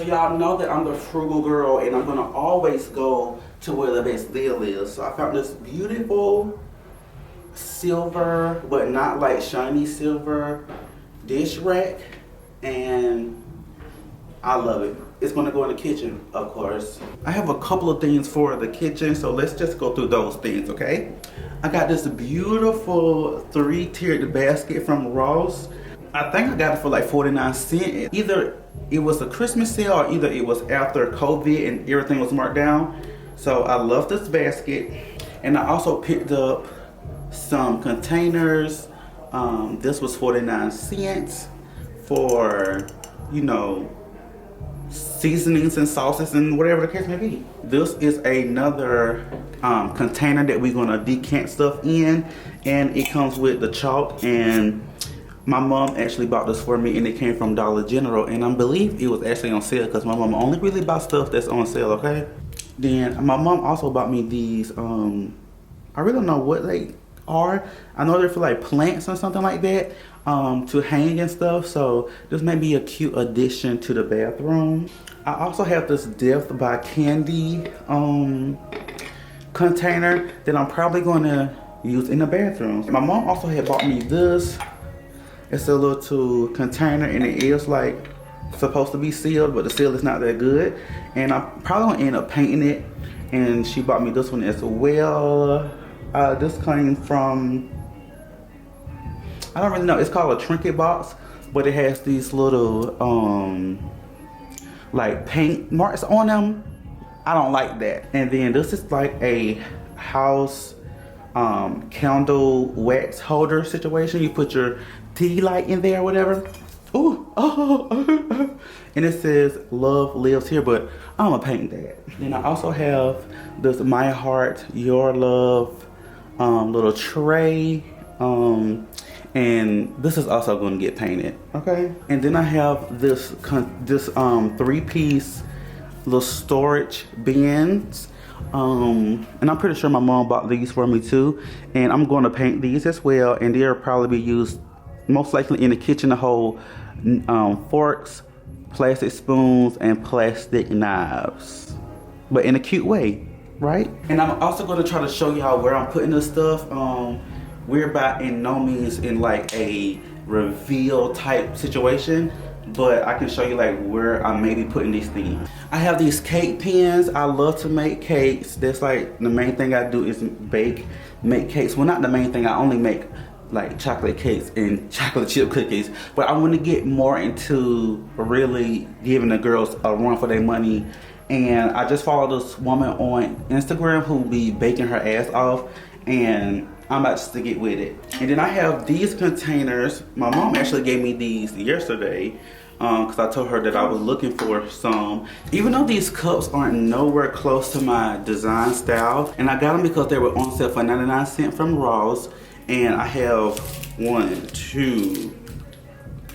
So y'all know that I'm the frugal girl and I'm gonna always go to where the best deal is. So I found this beautiful silver, but not like shiny silver dish rack, and I love it. It's gonna go in the kitchen, of course. I have a couple of things for the kitchen, so let's just go through those things, okay? I got this beautiful 3-tiered basket from Ross. I think I got it for like 49 cents. Either it was a Christmas sale or either it was after COVID and everything was marked down. So I love this basket. And I also picked up some containers. This was 49 cents for, you know, seasonings and sauces and whatever the case may be. This is another container that we're gonna decant stuff in, and it comes with the chalk, and my mom actually bought this for me, and it came from Dollar General, and I believe it was actually on sale because my mom only really buys stuff that's on sale, okay? Then my mom also bought me these, I really don't know what they are. I know they're for like plants or something like that, to hang and stuff, so this may be a cute addition to the bathroom. I also have this Death by Candy container that I'm probably going to use in the bathroom. My mom also had bought me this. It's a little container, and it is like supposed to be sealed, but the seal is not that good. And I'm probably gonna end up painting it. And she bought me this one as well. This came from, I don't really know. It's called a trinket box, but it has these little like paint marks on them. I don't like that. And then this is like a house candle wax holder situation. You put your tea light in there or whatever. Ooh, oh, and it says love lives here, but I'm gonna paint that. Then I also have this My Heart Your Love little tray, and this is also going to get painted, okay? And then I have this 3-piece little storage bins. And I'm pretty sure my mom bought these for me too, and I'm going to paint these as well, and they'll probably be used most likely in the kitchen to hold forks, plastic spoons, and plastic knives, but in a cute way, right? And I'm also going to try to show y'all where I'm putting this stuff. We're by in no means in like a reveal type situation, but I can show you like where I may be putting these things. I have these cake pins. I love to make cakes. That's like the main thing I do is make cakes. Well, not the main thing. I only make like chocolate cakes and chocolate chip cookies, but I want to get more into really giving the girls a run for their money. And I just follow this woman on Instagram who be baking her ass off, and I'm about to get with it. And then I have these containers. My mom actually gave me these yesterday because I told her that I was looking for some. Even though these cups aren't nowhere close to my design style, and I got them because they were on sale for 99 cents from Ross. And I have 1, 2,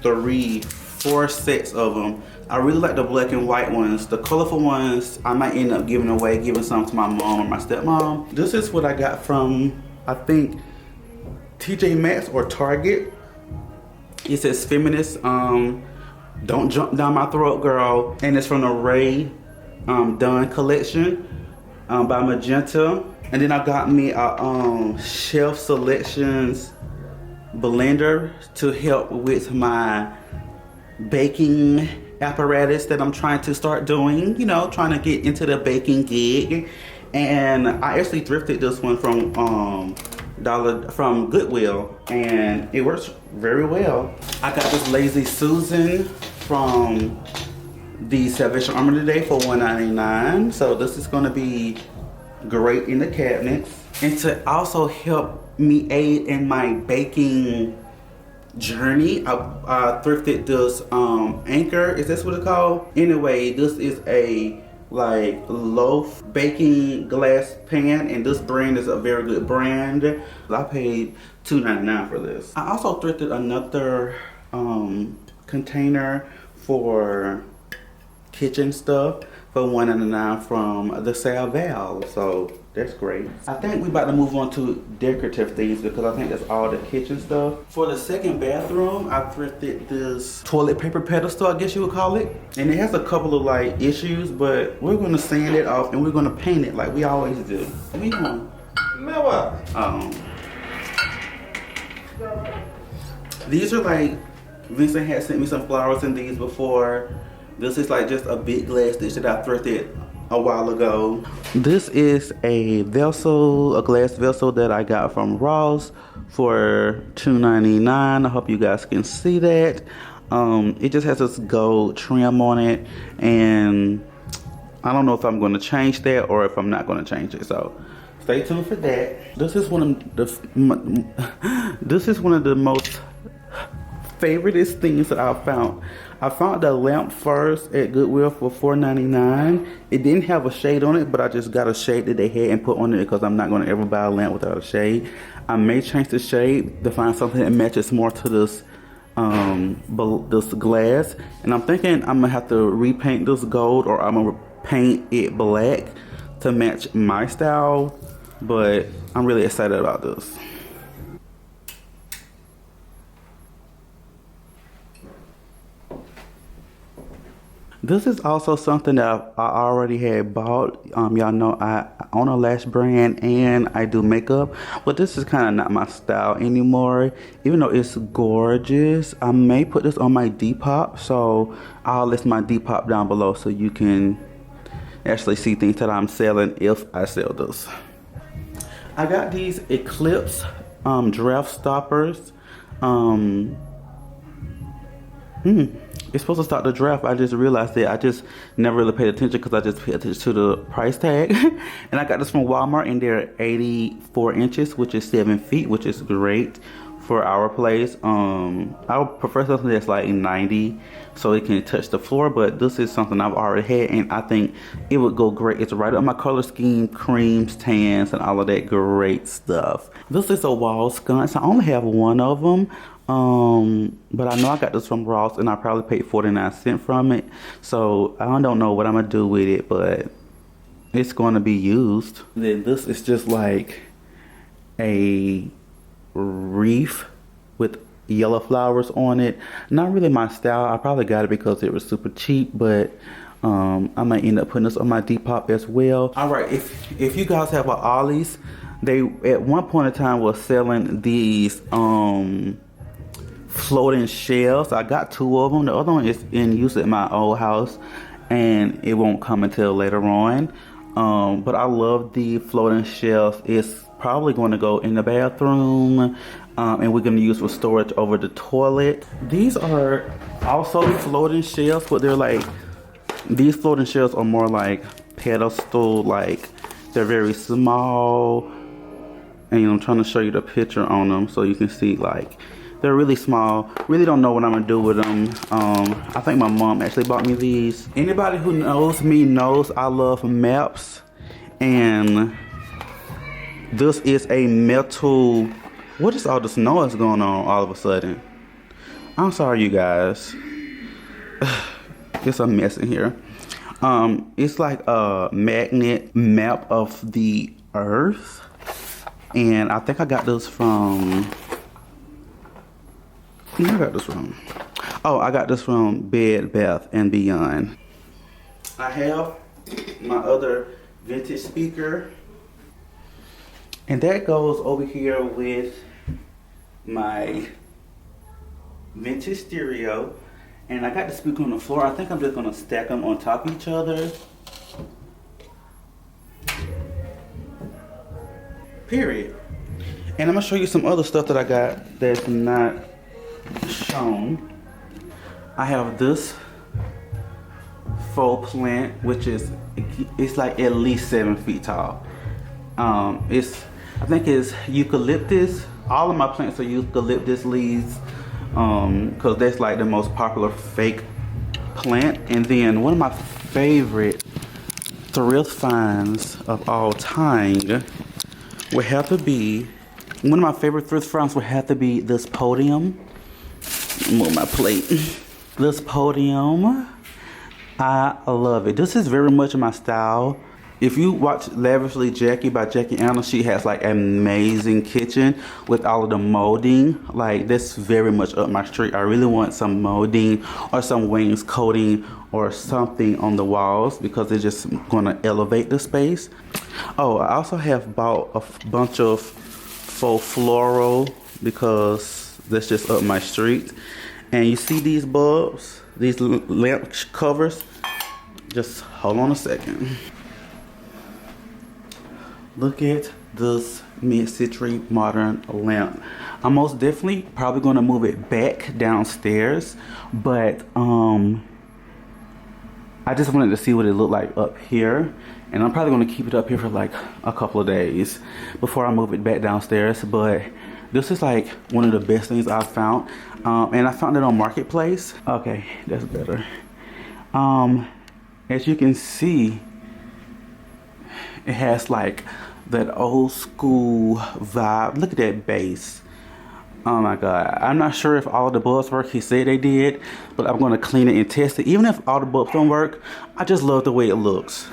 3, 4 sets of them. I really like the black and white ones. The colorful ones, I might end up giving away, giving some to my mom or my stepmom. This is what I got from, I think, TJ Maxx or Target. It says feminist, don't jump down my throat, girl. And it's from the Ray Dunn collection by Magenta. And then I got me a Chef Selections blender to help with my baking apparatus that I'm trying to start doing, you know, trying to get into the baking gig. And I actually thrifted this one from Goodwill, and it works very well. I got this Lazy Susan from the Salvation Army today for $1.99. So this is gonna be great in the cabinets. And to also help me aid in my baking journey, I thrifted this Anchor, is this what it's called? Anyway, this is a like loaf baking glass pan, and this brand is a very good brand. I paid $2.99 for this. I also thrifted another container for kitchen stuff for $1.99 from the Sal Val. So that's great. I think we about to move on to decorative things because I think that's all the kitchen stuff. For the second bathroom, I thrifted this toilet paper pedestal, I guess you would call it. And it has a couple of like issues, but we're gonna sand it off and we're gonna paint it like we always do. We gonna, these are like, Vincent had sent me some flowers in these before. This is like just a big glass dish that I thrifted a while ago. This is a vessel, a glass vessel that I got from Ross for $2.99. I hope you guys can see that. It just has this gold trim on it, and I don't know if I'm going to change that or if I'm not going to change it. So stay tuned for that. This is one of the most favoriteest things that I found. I found the lamp first at Goodwill for $4.99. It didn't have a shade on it, but I just got a shade that they had and put on it because I'm not going to ever buy a lamp without a shade. I may change the shade to find something that matches more to this this glass. And I'm thinking I'm gonna have to repaint this gold, or I'm gonna paint it black to match my style. But I'm really excited about this. This is also something that I already had bought. Y'all know I own a lash brand and I do makeup, but this is kind of not my style anymore. Even though it's gorgeous, I may put this on my Depop, so I'll list my Depop down below so you can actually see things that I'm selling if I sell this. I got these Eclipse draft stoppers. It's supposed to stop the draft. I just realized that I just never really paid attention because I just paid attention to the price tag. And I got this from Walmart, and they're 84 inches, which is 7 feet, which is great for our place. I would prefer something that's like 90 so it can touch the floor, but this is something I've already had and I think it would go great. It's right up my color scheme, creams, tans, and all of that great stuff. This is a wall sconce. I only have one of them. But I know I got this from Ross and I probably paid 49 cents from it. So I don't know what I'm gonna do with it, but it's gonna be used. Then this is just like a wreath with yellow flowers on it. Not really my style. I probably got it because it was super cheap, but I might end up putting this on my Depop as well. All right, if you guys have a Ollie's, they at one point in time was selling these floating shelves. I got 2 of them. The other one is in use at my old house and it won't come until later on. But I love the floating shelves. It's probably going to go in the bathroom and we're going to use for storage over the toilet. These are also floating shelves, but they're like, these floating shelves are more like pedestal, like they're very small. And I'm trying to show you the picture on them so you can see, like, they're really small. Really don't know what I'm gonna do with them. I think my mom actually bought me these. Anybody who knows me knows I love maps, and this is a metal. What is all this noise going on all of a sudden? I'm sorry, you guys. It's a mess in here. It's like a magnet map of the earth, and I think I got this from. Where I got this from? Oh, I got this from Bed Bath and Beyond. I have my other vintage speaker, and that goes over here with my vintage stereo. And I got the speaker on the floor. I think I'm just gonna stack them on top of each other. Period. And I'm gonna show you some other stuff that I got that's not shown. I have this faux plant, which is, it's like at least 7 feet tall. I think it's eucalyptus. All of my plants are eucalyptus leaves, because that's like the most popular fake plant. And then one of my favorite thrift finds of all time would have to be, this podium. Move my plate. This podium I love it. This is very much my style. If you watch Lavishly Jackie by Jackie Allen, she has like an amazing kitchen with all of the molding. Like that's very much up my street. I really want some molding or some wainscoting or something on the walls because it's just gonna elevate the space. Oh, I also have bought a bunch of faux floral because that's just up my street. And you see these bulbs, these lamp covers? Just hold on a second. Look at this mid-century modern lamp. I'm most definitely probably gonna move it back downstairs, but I just wanted to see what it looked like up here. And I'm probably gonna keep it up here for like a couple of days before I move it back downstairs. But this is like one of the best things I've found. And I found it on Marketplace. Okay, that's better. As you can see, it has like that old school vibe. Look at that base. Oh my God. I'm not sure if all the bulbs work. He said they did, but I'm gonna clean it and test it. Even if all the bulbs don't work, I just love the way it looks.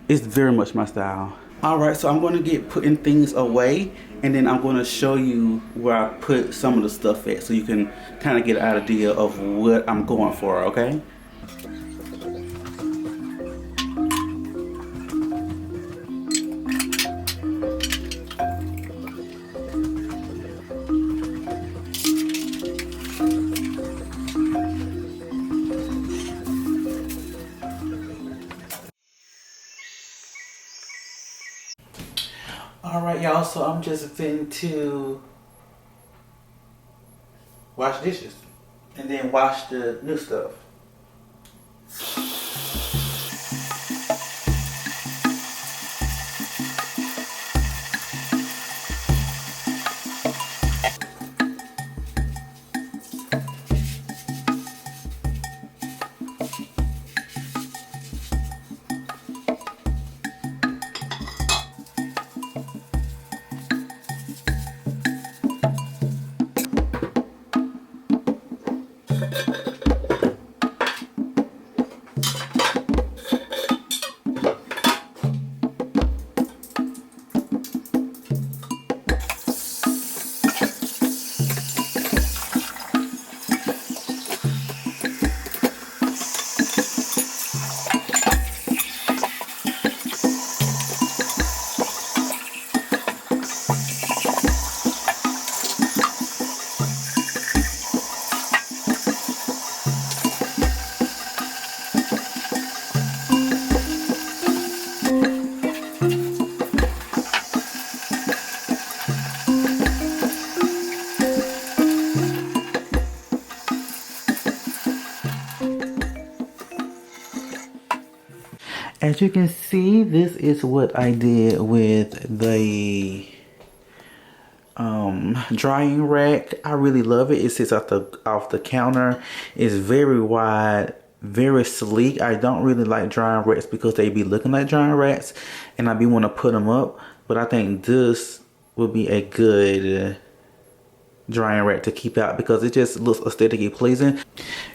It's very much my style. All right, so I'm gonna get putting things away and then I'm gonna show you where I put some of the stuff at so you can kind of get an idea of what I'm going for, okay? All right, y'all, so I'm just fin to wash dishes and then wash the new stuff. As you can see, this is what I did with the drying rack. I really love it. It sits off the counter. It's very wide, very sleek. I don't really like drying racks because they be looking like drying racks and I be want to put them up, but I think this would be a good drying rack to keep out because it just looks aesthetically pleasing.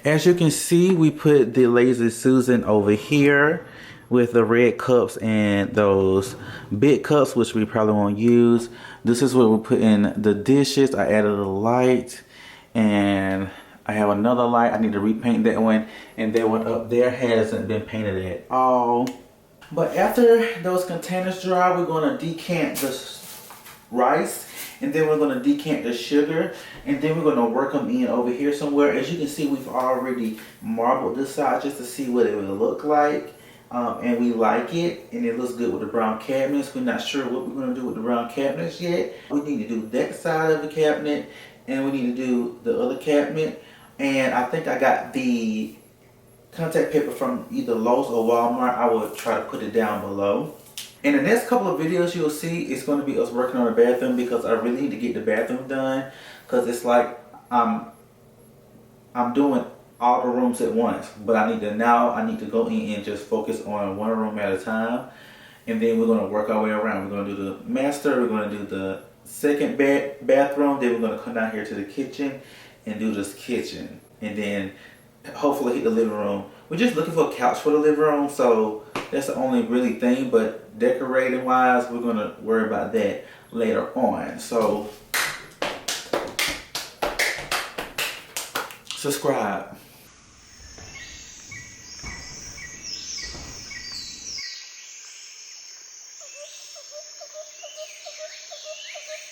As you can see, we put the Lazy Susan over here with the red cups and those big cups, which we probably won't use. This is where we put in the dishes. I added a light and I have another light. I need to repaint that one, and that one up there hasn't been painted at all. But after those containers dry, we're going to decant the rice, and then we're going to decant the sugar, and then we're going to work them in over here somewhere. As you can see, we've already marbled this side just to see what it would look like. And we like it, and it looks good with the brown cabinets. We're not sure what we're going to do with the brown cabinets yet. We need to do that side of the cabinet, and we need to do the other cabinet. And I think I got the contact paper from either Lowe's or Walmart. I will try to put it down below. In the next couple of videos you'll see, it's going to be us working on the bathroom because I really need to get the bathroom done, because it's like I'm doing all the rooms at once, but I need to go in and just focus on one room at a time, and then we're going to work our way around. We're going to do the master, we're going to do the second bathroom, then we're going to come down here to the kitchen and do this kitchen, and then hopefully hit the living room we're just looking for a couch for the living room, so that's the only really thing. But decorating wise, we're gonna worry about that later on. So subscribe.